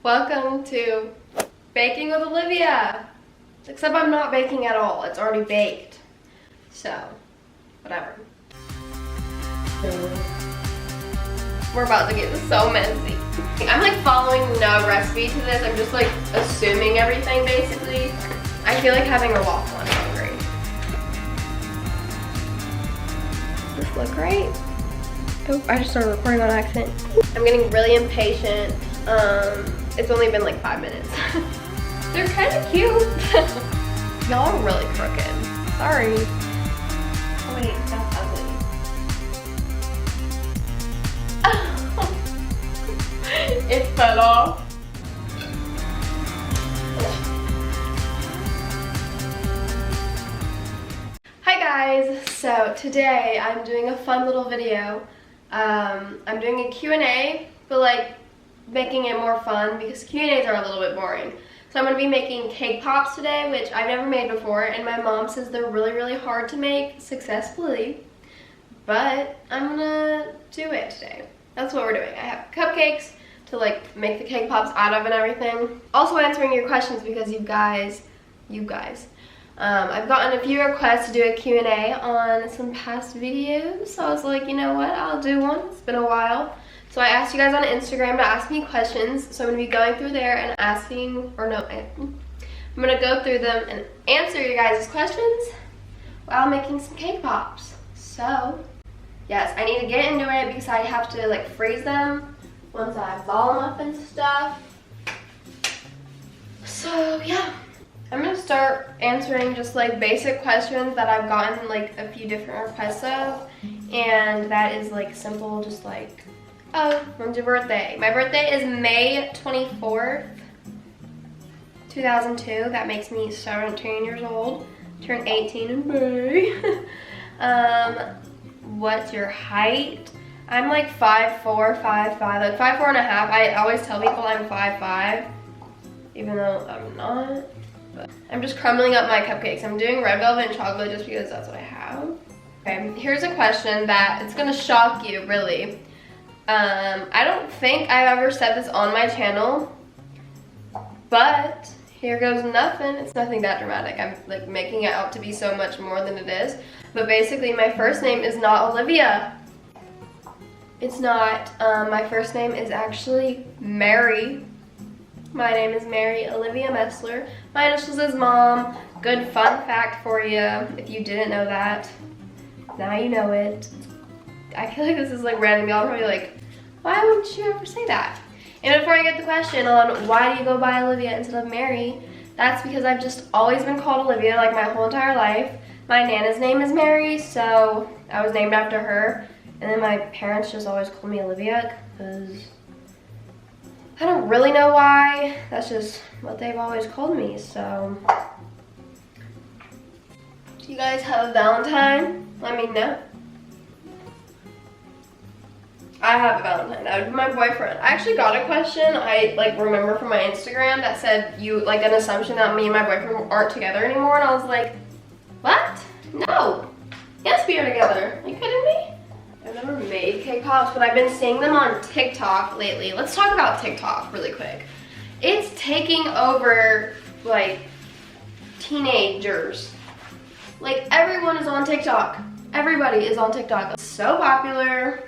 Welcome to Baking with Olivia. Except I'm not baking at all. It's already baked. So, whatever. We're about to get so messy. I'm like following no recipe to this. I'm just like assuming everything basically. I feel like having a waffle. I'm hungry. Does this look right? Oh, I just started recording on accident. I'm getting really impatient. It's only been like 5 minutes. They're kind of cute. Y'all are really crooked. Sorry. Oh wait, that's ugly. It fell off. Hi guys, so today I'm doing a fun little video. I'm doing a Q&A, but like making it more fun because Q&As are a little bit boring. So I'm going to be making cake pops today, which I've never made before, and my mom says they're really hard to make successfully, but I'm going to do it today. That's what we're doing. I have cupcakes to like make the cake pops out of and everything. Also answering your questions because you guys, I've gotten a few requests to do a Q&A on some past videos, so I was like, you know what, I'll do one. It's been a while. So I asked you guys on Instagram to ask me questions, so I'm going to be going through there and asking, or no, I'm going to go through them and answer you guys' questions while making some cake pops. So, yes, I need to get into it because I have to like freeze them once I ball them up and stuff. So, yeah. I'm going to start answering just like basic questions that I've gotten like a few different requests of, and that is like simple, just like, oh, when's your birthday? My birthday is May 24th, 2002. That makes me 17 years old. Turned 18 in May. What's your height? I'm like 5'4", 5'5", like 5'4" and a half. I always tell people I'm 5'5", even though I'm not. But I'm just crumbling up my cupcakes. I'm doing red velvet and chocolate just because that's what I have. Okay, here's a question that it's gonna shock you, really. I don't think I've ever said this on my channel, but here goes nothing. It's nothing that dramatic. I'm like making it out to be so much more than it is. But basically my first name is not Olivia. It's not. My first name is actually Mary. My name is Mary Olivia Messler. My initials is Mom. Good fun fact for you if you didn't know that. Now you know it. I feel like this is like random. Y'all are probably like, why wouldn't you ever say that? And before I get the question on why do you go by Olivia instead of Mary, that's because I've just always been called Olivia like my whole entire life. My Nana's name is Mary, so I was named after her. And then my parents just always called me Olivia because I don't really know why. That's just what they've always called me, so. Do you guys have a Valentine? Let me know. I have a Valentine. That would be my boyfriend. I actually got a question I like remember from my Instagram that said you like an assumption that me and my boyfriend aren't together anymore, and I was like, what? No. Yes, we are together. Are you kidding me? I've never made cake pops, but I've been seeing them on TikTok lately. Let's talk about TikTok really quick. It's taking over like teenagers. Like everyone is on TikTok. Everybody is on TikTok. It's so popular.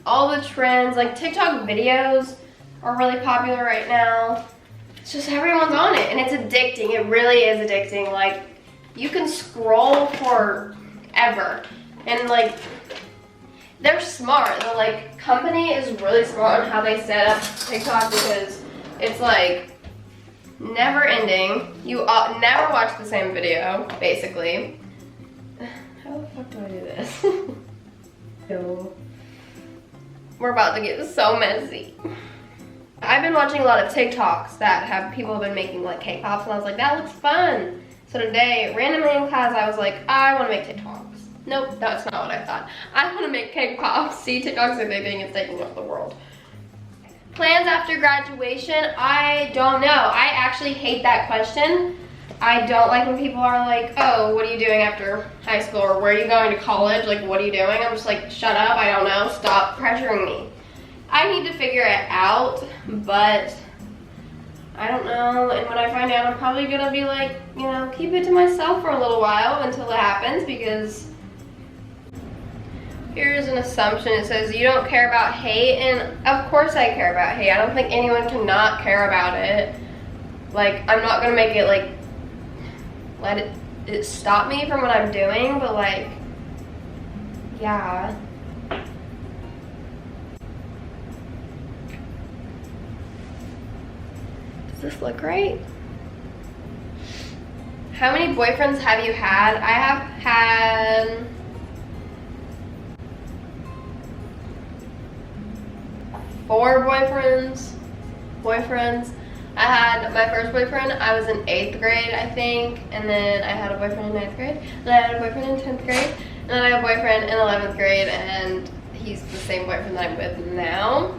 All the trends, like TikTok videos are really popular right now. It's just everyone's on it and it's addicting. It really is addicting. Like you can scroll forever and like they're smart. The like company is really smart on how they set up TikTok because it's like never ending. You never watch the same video basically. How the fuck do I do this? So, we're about to get so messy. I've been watching a lot of TikToks that have people have been making like cake pops, and I was like, that looks fun. So today, randomly in class, I was like, I want to make TikToks. Nope, that's not what I thought. I want to make cake pops. See, TikTok's a big thing. It's taking over the world. Plans after graduation? I don't know. I actually hate that question. I don't like when people are like, oh, what are you doing after high school, or where are you going to college? Like, what are you doing? I'm just like, shut up, I don't know, stop pressuring me. I need to figure it out, but I don't know. And when I find out, I'm probably gonna be like, you know, keep it to myself for a little while until it happens, because here's an assumption. It says you don't care about hate, and of course I care about hate. I don't think anyone can not care about it. Like, I'm not gonna make it like, let it stop me from what I'm doing, but like, yeah. Does this look right? How many boyfriends have you had? I have had 4 boyfriends. I had my first boyfriend, I was in 8th grade, I think, and then I had a boyfriend in 9th grade, and I had a boyfriend in 10th grade, and then I had a boyfriend in 11th grade, and he's the same boyfriend that I'm with now.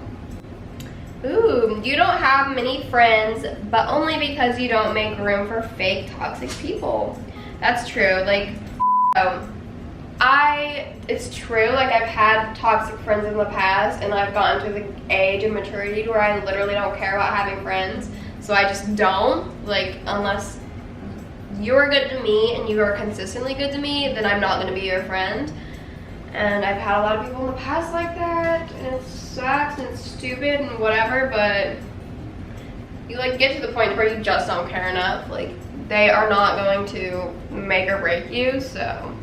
Ooh, you don't have many friends, but only because you don't make room for fake toxic people. That's true. Like, it's true, like I've had toxic friends in the past, and I've gotten to the age of maturity where I literally don't care about having friends. So I just don't, like, unless you're good to me and you are consistently good to me, then I'm not gonna be your friend. And I've had a lot of people in the past like that, and it sucks and it's stupid and whatever, but you like get to the point where you just don't care enough. Like, they are not going to make or break you, so.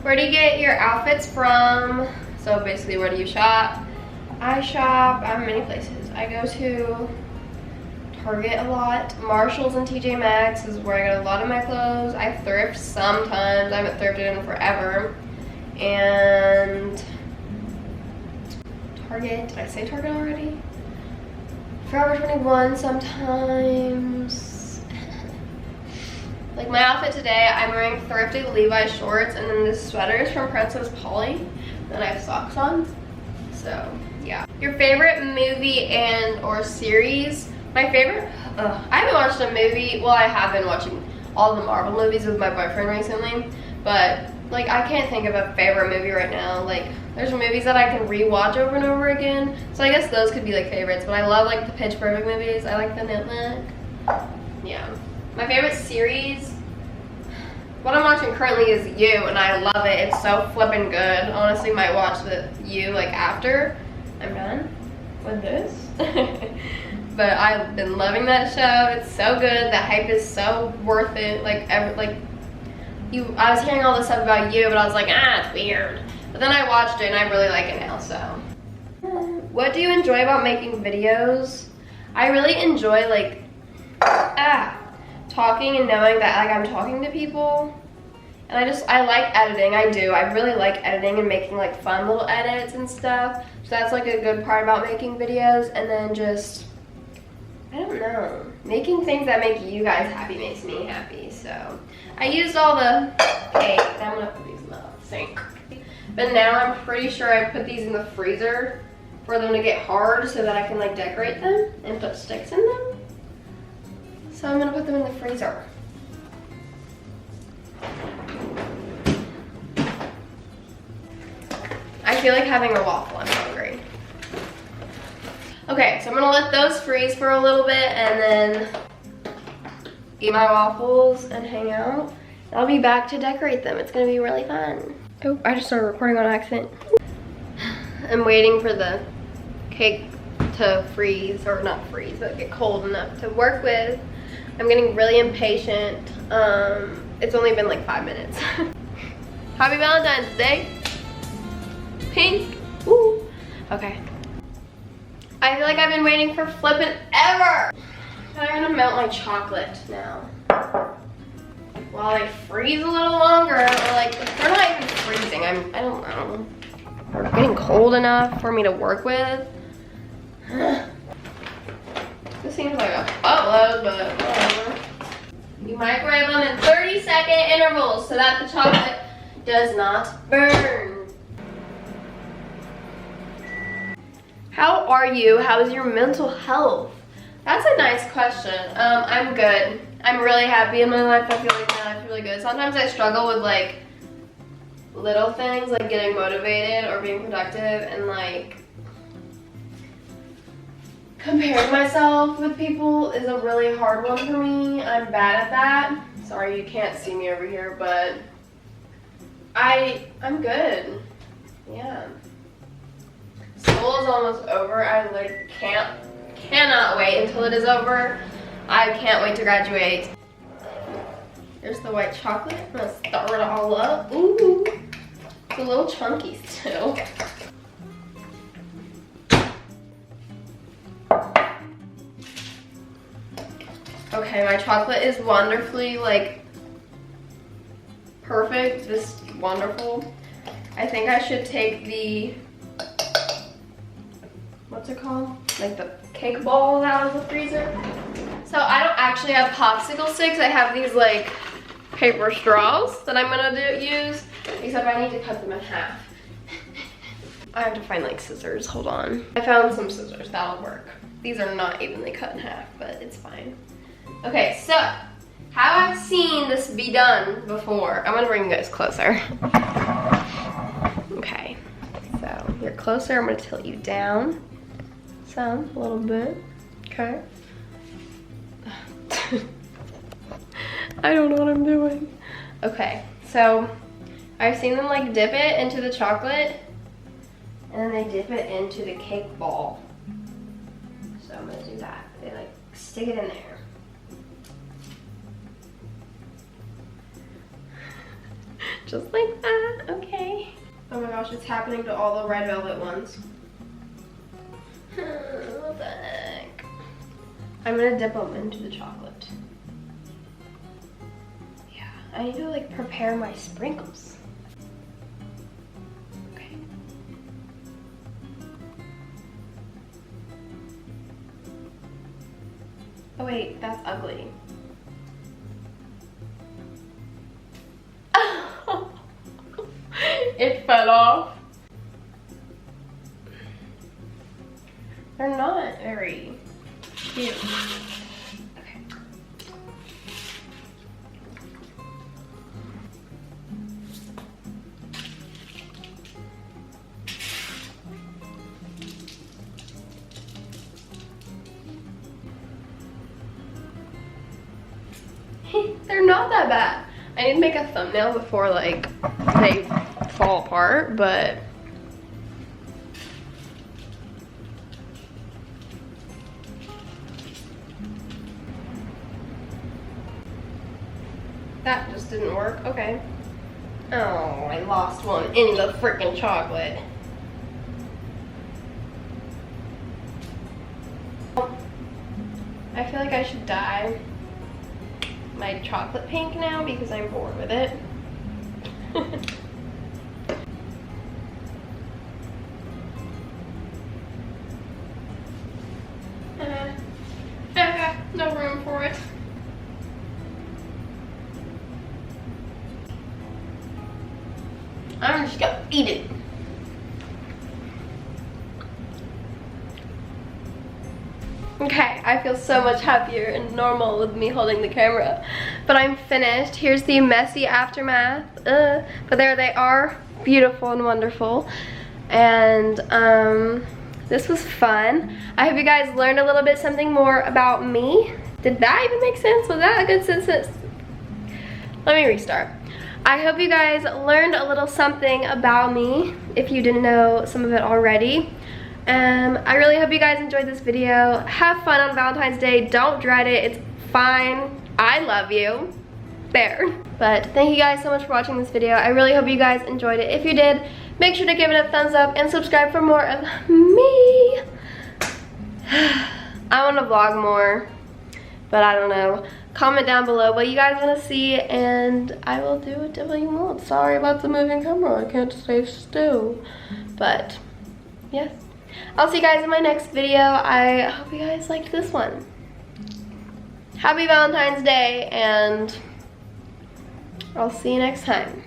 Where do you get your outfits from? So basically, where do you shop? I shop many places. I go to Target a lot. Marshalls and TJ Maxx is where I get a lot of my clothes. I thrift sometimes. I haven't thrifted in forever. And Target, did I say Target already? Forever 21 sometimes. Like my outfit today, I'm wearing thrifted Levi's shorts, and then this sweater is from Princess Polly. Then I have socks on. So yeah. Your favorite movie and or series? My favorite, I haven't watched a movie. Well, I have been watching all the Marvel movies with my boyfriend recently, but like I can't think of a favorite movie right now. Like, there's movies that I can rewatch over and over again, so I guess those could be like favorites. But I love like the Pitch Perfect movies. I like The Notebook. Yeah. My favorite series, what I'm watching currently is You, and I love it. It's so flippin' good. Honestly, might watch the You like after I'm done with this. But I've been loving that show. It's so good. The hype is so worth it. Like, I was hearing all this stuff about You, but I was like, it's weird. But then I watched it, and I really like it now, so. What do you enjoy about making videos? I really enjoy, like, talking and knowing that, like, I'm talking to people. And I like editing. I do. I really like editing and making, like, fun little edits and stuff. So that's, like, a good part about making videos. And then just, I don't know, making things that make you guys happy makes me happy. So I used all the cake. I'm gonna put these in the sink. But now I'm pretty sure I put these in the freezer for them to get hard so that I can like decorate them and put sticks in them. So I'm gonna put them in the freezer. I feel like having a waffle. I'm hungry. Okay, so I'm gonna let those freeze for a little bit and then eat my waffles and hang out. I'll be back to decorate them. It's gonna be really fun. Oh, I just started recording on accident. I'm waiting for the cake to freeze, or not freeze, but get cold enough to work with. I'm getting really impatient. It's only been like 5 minutes. Happy Valentine's Day. Pink. Ooh. Okay. I feel like I've been waiting for flippin' ever. I'm gonna melt my chocolate now. While they freeze a little longer, or like, they're not even freezing. I don't know. They're getting cold enough for me to work with. This seems like a buttload, but whatever. You microwave them in 30-second intervals so that the chocolate does not burn. How are you? How is your mental health? That's a nice question. I'm good. I'm really happy in my life. I feel like now I feel really good. Sometimes I struggle with like little things like getting motivated or being productive and like comparing myself with people is a really hard one for me. I'm bad at that. Sorry you can't see me over here, but I'm good. Yeah. School is almost over. I like cannot wait until it is over. I can't wait to graduate. There's the white chocolate. I'm gonna stir it all up. Ooh, it's a little chunky still. Okay, my chocolate is wonderfully like perfect, just wonderful. I think I should take the, what's it called? Like the cake balls out of the freezer. So I don't actually have popsicle sticks. I have these like paper straws that I'm gonna use, except I need to cut them in half. I have to find like scissors, hold on. I found some scissors, that'll work. These are not evenly cut in half, but it's fine. Okay, so how I've seen this be done before. I'm gonna bring you guys closer. Okay, so you're closer, I'm gonna tilt you down some, a little bit, okay? I don't know what I'm doing. Okay, so I've seen them like dip it into the chocolate and then they dip it into the cake ball. So I'm gonna do that. They like stick it in there. Just like that, okay. Oh my gosh, it's happening to all the red velvet ones. What the heck? I'm gonna dip them into the chocolate. Yeah, I need to like prepare my sprinkles. Okay. Oh wait, that's ugly. It fell off. They're not very cute. Okay. They're not that bad. I need to make a thumbnail before like they fall apart, but that just didn't work. Okay. Oh, I lost one in the freaking chocolate. I feel like I should dye my chocolate pink now because I'm bored with it. No room for it. I'm just gonna eat it. Okay, I feel so much happier and normal with me holding the camera. But I'm finished. Here's the messy aftermath. But there they are, beautiful and wonderful. And this was fun. I hope you guys learned a little bit something more about me. Did that even make sense? Was that a good sentence? Let me restart. I hope you guys learned a little something about me if you didn't know some of it already. I really hope you guys enjoyed this video. Have fun on Valentine's Day. Don't dread it. It's fine. I love you. There. But thank you guys so much for watching this video. I really hope you guys enjoyed it. If you did, make sure to give it a thumbs up and subscribe for more of me. I want to vlog more, but I don't know. Comment down below what you guys want to see and I will do whatever you want. Sorry about the moving camera. I can't stay still. But yes. I'll see you guys in my next video. I hope you guys liked this one. Happy Valentine's Day and I'll see you next time.